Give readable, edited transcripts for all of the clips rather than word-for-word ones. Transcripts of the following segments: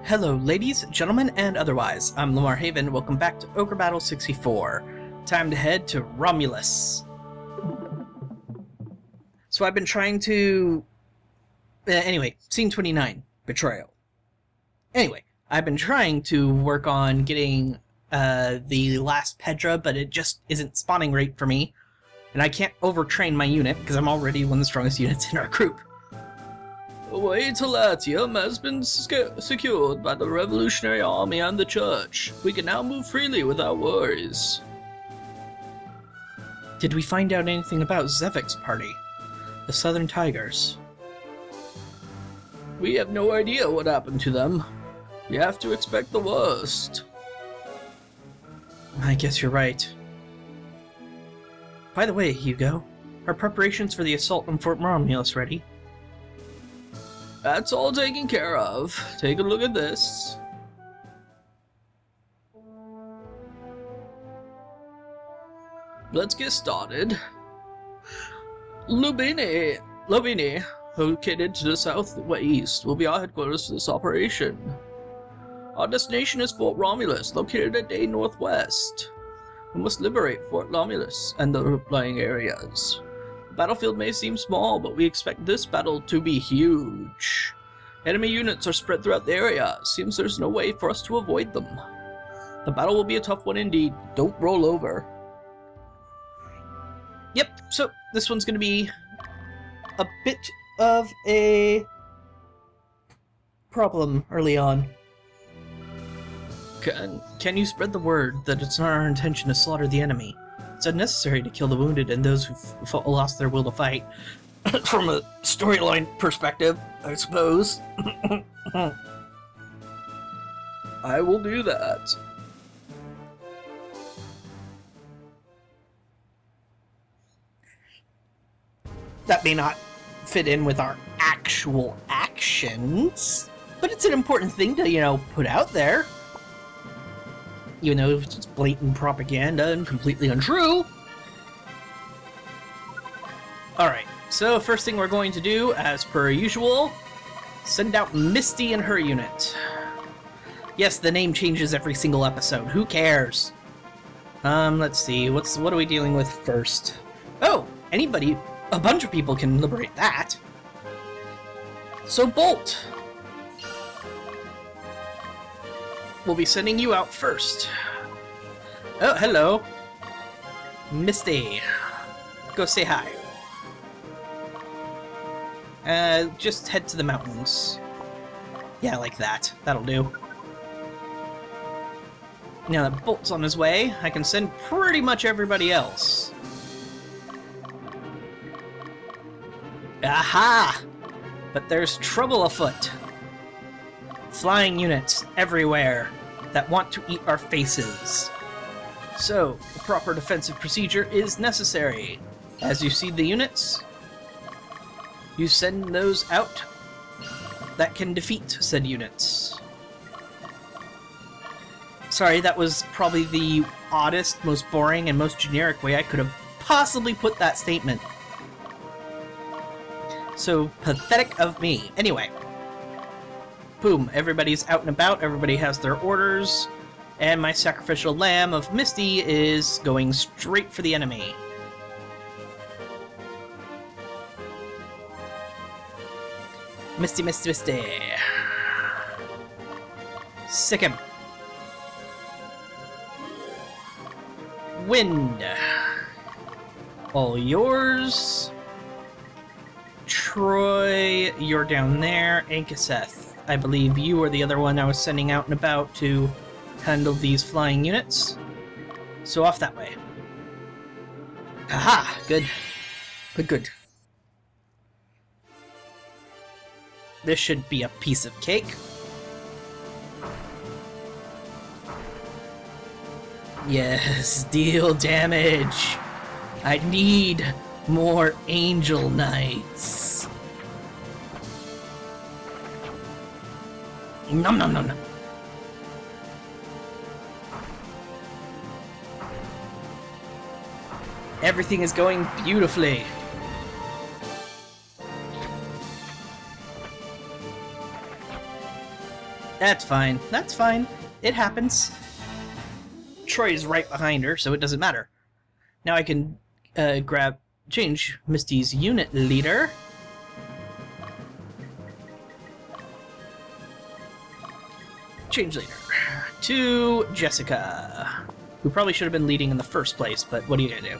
Hello ladies, gentlemen, and otherwise. I'm Lamar Haven. Welcome back to Ogre Battle 64. Time to head to Romulus. So I've been trying to... anyway, Scene 29, Betrayal. Anyway, I've been trying to work on getting the last Pedra, but it just isn't spawning right for me. And I can't overtrain my unit because I'm already one of the strongest units in our group. The way to Latium has been secured by the Revolutionary Army and the Church. We can now move freely without worries. Did we find out anything about Zevik's party? The Southern Tigers? We have no idea what happened to them. We have to expect the worst. I guess you're right. By the way, Hugo, are preparations for the assault on Fort Romulus ready? That's all taken care of. Take a look at this. Let's get started. Lubini, located to the southwest, will be our headquarters for this operation. Our destination is Fort Romulus, located a day northwest. We must liberate Fort Romulus and the outlying areas. The battlefield may seem small, but we expect this battle to be huge. Enemy units are spread throughout the area. Seems there's no way for us to avoid them. The battle will be a tough one indeed. Don't roll over. Yep, so this one's going to be a bit of a problem early on. Can you spread the word that it's not our intention to slaughter the enemy? It's unnecessary to kill the wounded and those who've lost their will to fight. From a storyline perspective, I suppose. I will do that. That may not fit in with our actual actions, but it's an important thing to, put out there. Even though it's blatant propaganda and completely untrue. Alright, so first thing we're going to do, as per usual, send out Misty and her unit. Yes, the name changes every single episode. Who cares? Let's see, what are we dealing with first? Oh, a bunch of people can liberate that. So Bolt! We'll be sending you out first. Oh, hello. Misty. Go say hi. Just head to the mountains. Yeah, like that. That'll do. Now that Bolt's on his way, I can send pretty much everybody else. Aha! But there's trouble afoot. Flying units everywhere that want to eat our faces. So, the proper defensive procedure is necessary. As you see the units, you send those out that can defeat said units. Sorry, that was probably the oddest, most boring, and most generic way I could have possibly put that statement. So, pathetic of me. Anyway. Boom, everybody's out and about, everybody has their orders, and my sacrificial lamb of Misty is going straight for the enemy. Misty, Misty, Misty. Sick him. Wind. All yours. Troy, you're down there. Ankaseth, I believe you are the other one I was sending out and about to handle these flying units. So off that way. Aha! Good. Good. This should be a piece of cake. Yes, deal damage. I need more Angel Knights. Nom nom nom nom. Everything is going beautifully. That's fine. That's fine. It happens. Troy's right behind her, so it doesn't matter. Now I can change Misty's unit leader. Change leader to Jessica, who probably should have been leading in the first place, but what are you gonna do?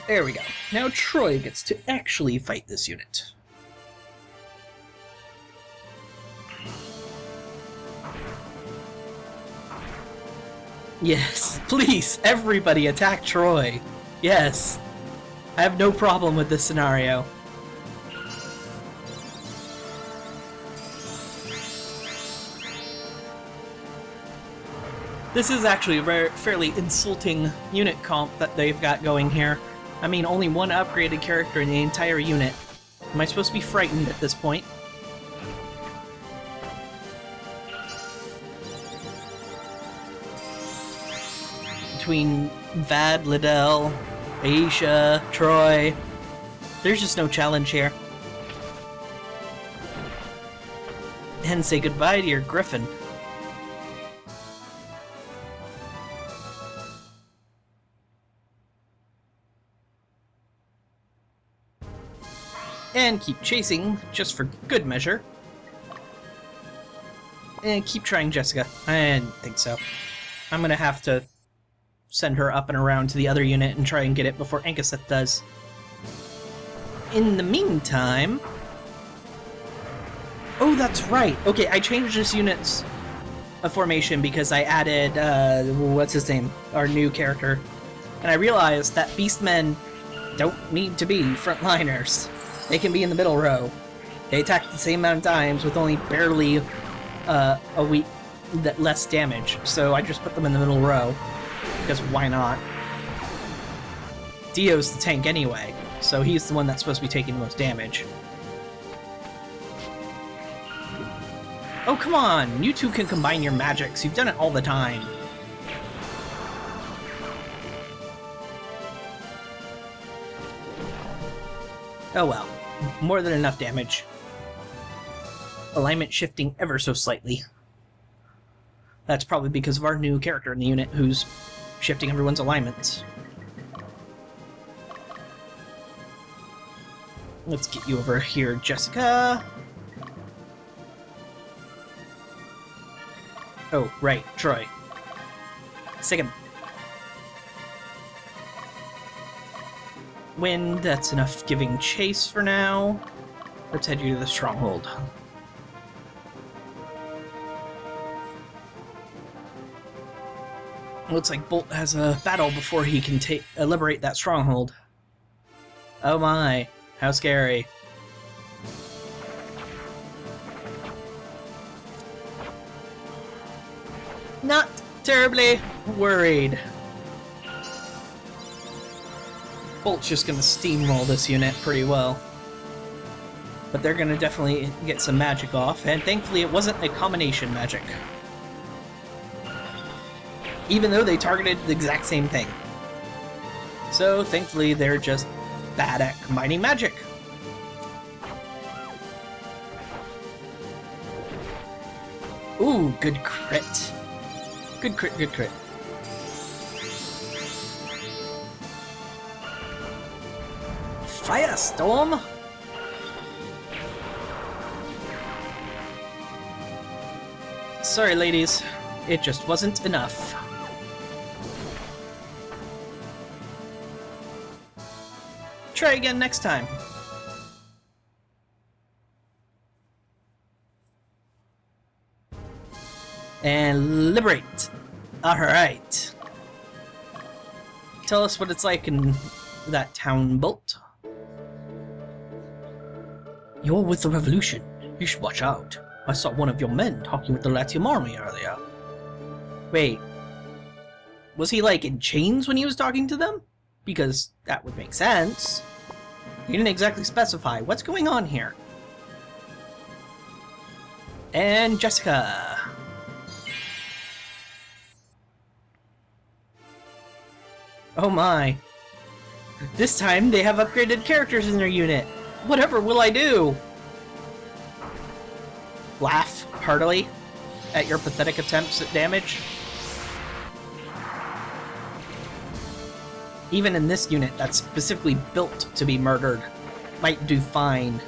There we go. Now Troy gets to actually fight this unit. Yes, please, everybody attack Troy. Yes. I have no problem with this scenario. This is actually a fairly insulting unit comp that they've got going here. I mean, only one upgraded character in the entire unit. Am I supposed to be frightened at this point? Between Vad, Liddell, Aisha, Troy, there's just no challenge here. And say goodbye to your Griffin. And keep chasing, just for good measure. And keep trying Jessica. I didn't think so. I'm gonna have to send her up and around to the other unit and try and get it before Ankaseth does. In the meantime... Oh, that's right! Okay, I changed this unit's formation because I added, what's his name? Our new character. And I realized that Beastmen don't need to be frontliners. They can be in the middle row. They attack the same amount of times with only barely a week less damage. So I just put them in the middle row. Because why not? Dio's the tank anyway, so he's the one that's supposed to be taking the most damage. Oh, come on! You two can combine your magics. You've done it all the time. Oh well. More than enough damage. Alignment shifting ever so slightly. That's probably because of our new character in the unit who's shifting everyone's alignments. Let's get you over here, Jessica. Oh, right, Troy. Second. Wind, that's enough giving chase for now. Let's head you to the stronghold. Looks like Bolt has a battle before he can liberate that stronghold. Oh my, how scary. Not terribly worried. Bolt's just gonna steamroll this unit pretty well. But they're gonna definitely get some magic off, and thankfully it wasn't a combination magic. Even though they targeted the exact same thing. So, thankfully, they're just bad at combining magic. Ooh, good crit. Good crit, good crit. Firestorm? Sorry, ladies. It just wasn't enough. Try again next time. And liberate. Alright. Tell us what it's like in that town, Bolt. You're with the Revolution. You should watch out. I saw one of your men talking with the Latium army earlier. Wait. Was he, like, in chains when he was talking to them? Because that would make sense. He didn't exactly specify. What's going on here? And Jessica. Oh my. This time they have upgraded characters in their unit. Whatever will I do? laugh heartily at your pathetic attempts at damage. Even in this unit that's specifically built to be murdered, might do fine.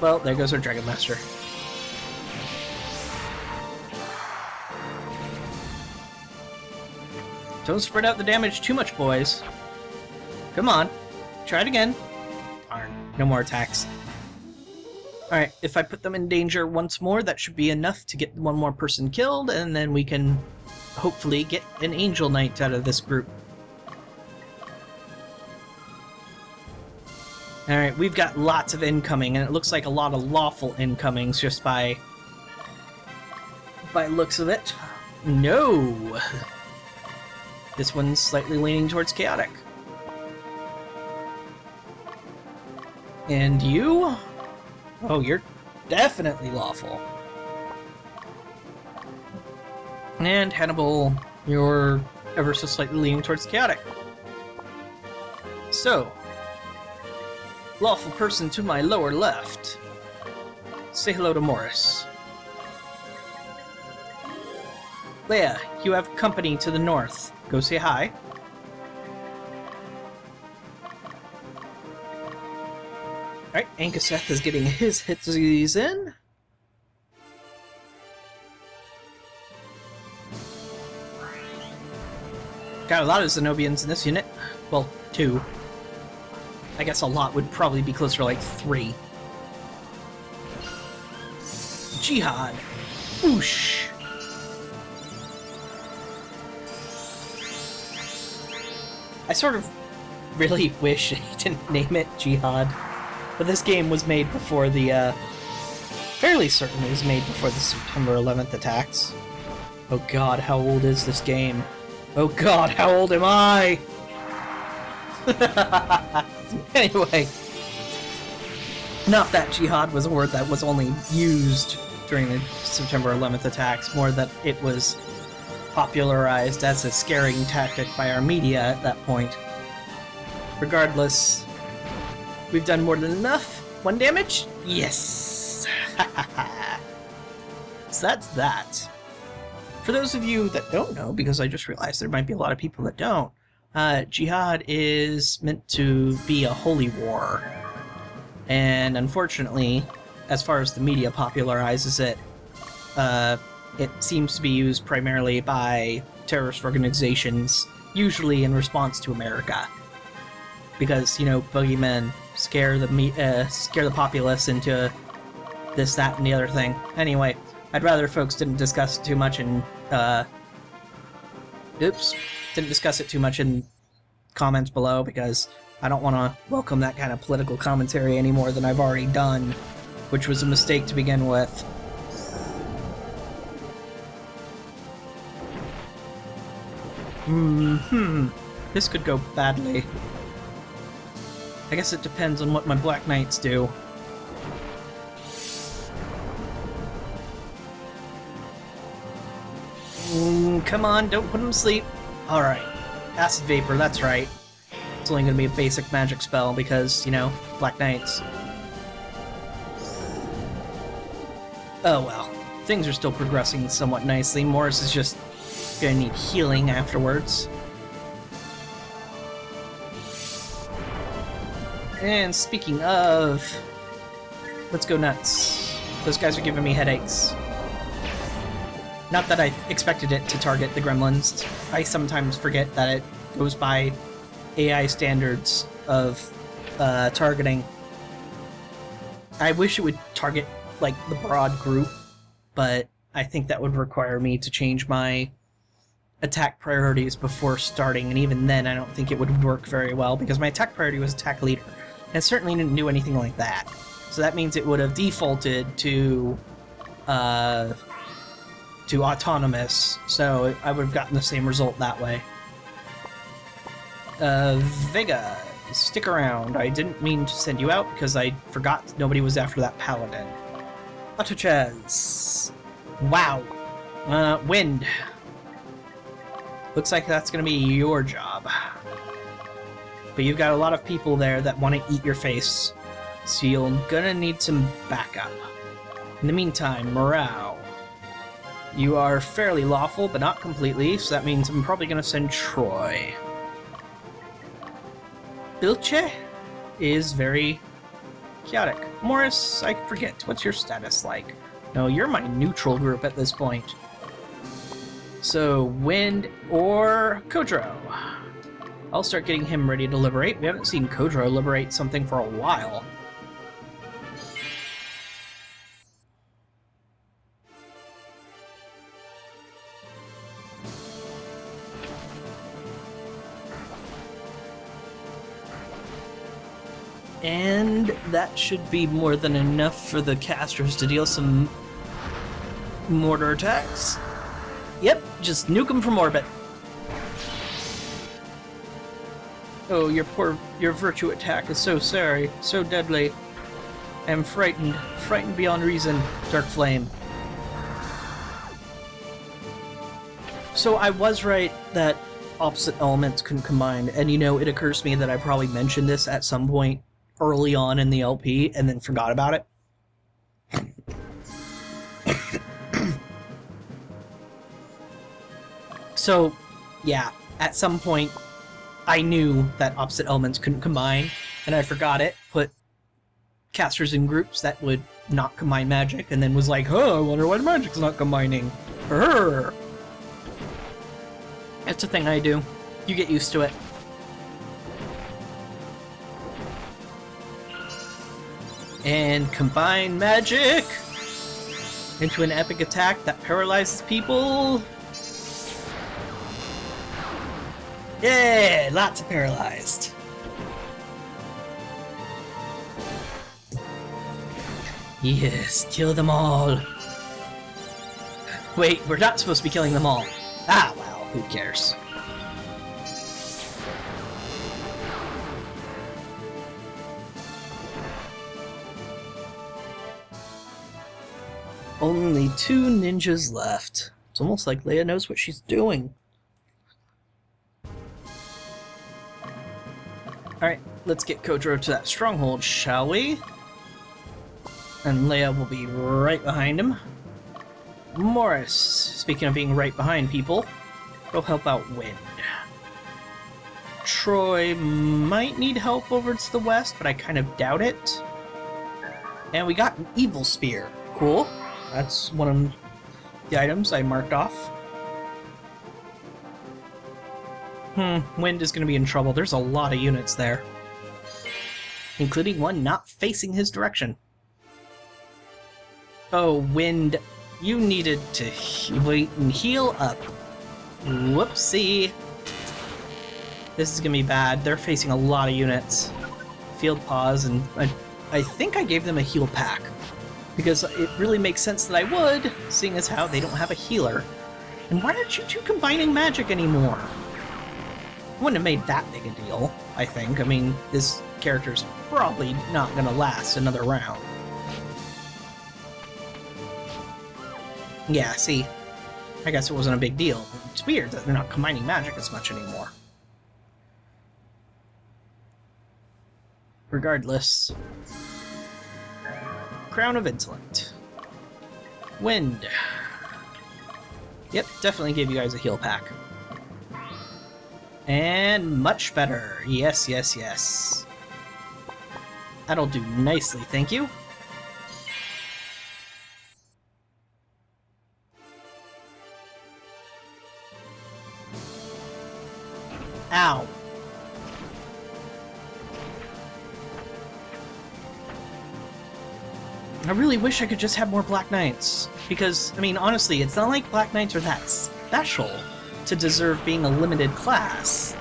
Well, there goes our Dragon Master. Don't spread out the damage too much, boys. Come on. Try it again. Darn. No more attacks. Alright, if I put them in danger once more, that should be enough to get one more person killed, and then we can hopefully get an Angel Knight out of this group. Alright, we've got lots of incoming, and it looks like a lot of lawful incomings just by looks of it. No! This one's slightly leaning towards chaotic. And you? Oh, you're definitely lawful. And Hannibal, you're ever so slightly leaning towards chaotic. So, lawful person to my lower left. Say hello to Morris. Leia, you have company to the north. Go say hi. Alright, Ankaseth is getting his hitsies in. Got a lot of Zenobians in this unit. Well, 2. I guess a lot would probably be closer to like 3. Jihad. Whoosh. I sort of really wish he didn't name it Jihad. But this game was made before the, fairly certain it was made before the September 11th attacks. Oh god, how old is this game? Oh god, how old am I? Anyway. Not that Jihad was a word that was only used during the September 11th attacks, more that it was popularized as a scaring tactic by our media at that point. Regardless, we've done more than enough. 1 damage? Yes! So that's that. For those of you that don't know, because I just realized there might be a lot of people that don't, Jihad is meant to be a holy war. And unfortunately, as far as the media popularizes it, it seems to be used primarily by terrorist organizations, usually in response to America. Because, you know, boogeymen scare the populace into this, that, and the other thing. Anyway, I'd rather folks didn't discuss it too much in, didn't discuss it too much in comments below, because I don't want to welcome that kind of political commentary any more than I've already done, which was a mistake to begin with. This could go badly. I guess it depends on what my Black Knights do. Come on, don't put him to sleep. Alright. Acid Vapor, that's right. It's only going to be a basic magic spell because, you know, Black Knights. Oh well. Things are still progressing somewhat nicely. Morris is just going to need healing afterwards. And speaking of... let's go nuts. Those guys are giving me headaches. Not that I expected it to target the gremlins. I sometimes forget that it goes by AI standards of targeting. I wish it would target, like, the broad group, but I think that would require me to change my attack priorities before starting, and even then I don't think it would work very well, because my attack priority was attack leader, and it certainly didn't do anything like that. So that means it would have defaulted to autonomous, so I would have gotten the same result that way. Vega, stick around. I didn't mean to send you out because I forgot nobody was after that paladin. Autochess. Wow. Wind. Looks like that's gonna be your job. But you've got a lot of people there that want to eat your face. So you're gonna need some backup. In the meantime, morale. You are fairly lawful, but not completely, so that means I'm probably gonna send Troy. Bilche is very chaotic. Morris, I forget. What's your status like? No, you're my neutral group at this point. So, Wind or Kodro. I'll start getting him ready to liberate. We haven't seen Kodro liberate something for a while. And that should be more than enough for the casters to deal some mortar attacks. Yep, just nuke them from orbit. Oh, your virtue attack is so sorry, so deadly. I am frightened beyond reason, Dark Flame. So I was right that opposite elements couldn't combine, and you know, it occurs to me that I probably mentioned this at some point early on in the LP and then forgot about it. So, yeah, at some point I knew that opposite elements couldn't combine, and I forgot it, put casters in groups that would not combine magic, and then was like, oh, I wonder why magic's not combining. Urgh. It's a thing I do. You get used to it. And combine magic into an epic attack that paralyzes people. Yeah, lots of paralyzed. Yes, kill them all. Wait, we're not supposed to be killing them all. Ah, well, who cares? Only 2 ninjas left. It's almost like Leia knows what she's doing. Alright, let's get Kodro to that stronghold, shall we? And Leia will be right behind him. Morris, speaking of being right behind people, go help out Wind. Troy might need help over to the west, but I kind of doubt it. And we got an Evil Spear. Cool. That's one of the items I marked off. Wind is going to be in trouble. There's a lot of units there. Including one not facing his direction. Oh, Wind, you needed to wait and heal up. Whoopsie. This is going to be bad. They're facing a lot of units. Field pause, and I think I gave them a heal pack. Because it really makes sense that I would, seeing as how they don't have a healer. And why aren't you two combining magic anymore? Wouldn't have made that big a deal, I think. I mean, this character's probably not going to last another round. Yeah, see, I guess it wasn't a big deal. It's weird that they're not combining magic as much anymore. Regardless... Crown of Insolent. Wind. Yep, definitely gave you guys a heal pack. And much better. Yes, yes, yes. That'll do nicely, thank you. Ow. I really wish I could just have more Black Knights. Because, I mean, honestly, it's not like Black Knights are that special to deserve being a limited class.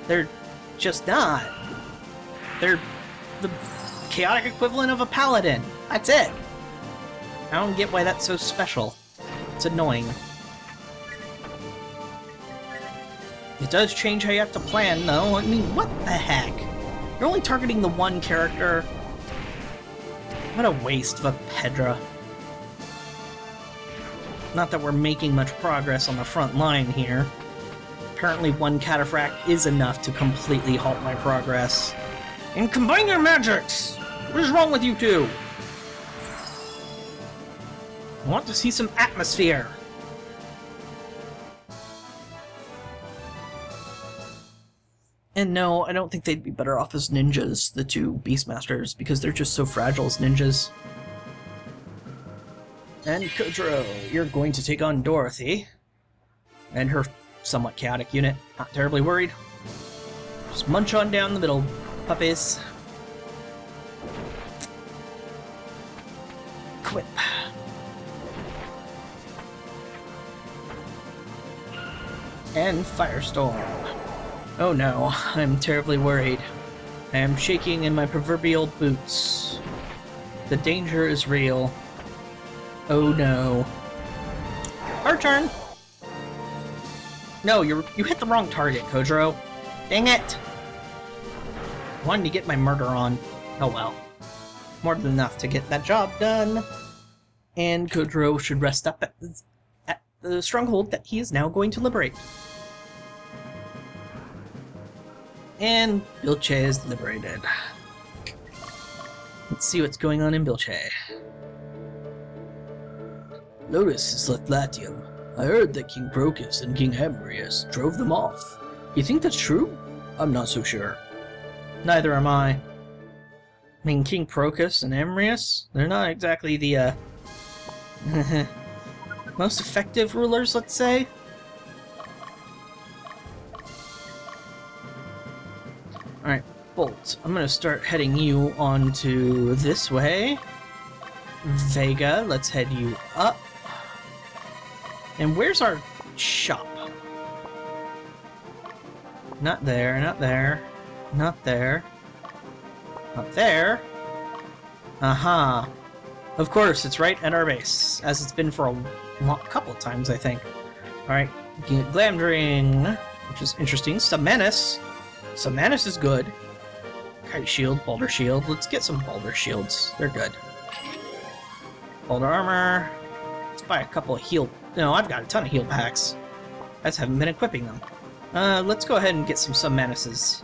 They're just not. They're the chaotic equivalent of a paladin. That's it. I don't get why that's so special. It's annoying. It does change how you have to plan, though. I mean, what the heck? You're only targeting the one character. What a waste of a Pedra. Not that we're making much progress on the front line here. Apparently one cataphract is enough to completely halt my progress. And combine your magics! What is wrong with you two? I want to see some atmosphere. And no, I don't think they'd be better off as ninjas, the two Beastmasters, because they're just so fragile as ninjas. And Kotaro, you're going to take on Dorothy and her somewhat chaotic unit. Not terribly worried. Just munch on down the middle, puppies. Quip. And Firestorm. Oh no, I'm terribly worried. I am shaking in my proverbial boots. The danger is real. Oh no. Our turn! No, you hit the wrong target, Kojiro. Dang it! Wanted to get my murder on. Oh well. More than enough to get that job done. And Kojiro should rest up at the stronghold that he is now going to liberate. And Bilche is liberated. Let's see what's going on in Bilche. Lotus has left Latium. I heard that King Procus and King Ambrius drove them off. You think that's true? I'm not so sure. Neither am I. I mean, King Procus and Ambrius, they're not exactly the, most effective rulers, let's say. Alright, Bolt, I'm gonna start heading you onto this way. Vega, let's head you up. And where's our shop? Not there, not there, not there, not there. Aha. Of course, it's right at our base, as it's been for a couple of times, I think. Alright, you can get Glamdring, which is interesting. Submanus. Submanus is good. Kite Shield, Boulder Shield. Let's get some Boulder Shields. They're good. Boulder Armor. Let's buy a couple of heal... No, I've got a ton of heal packs. I just haven't been equipping them. Let's go ahead and get some Submanuses.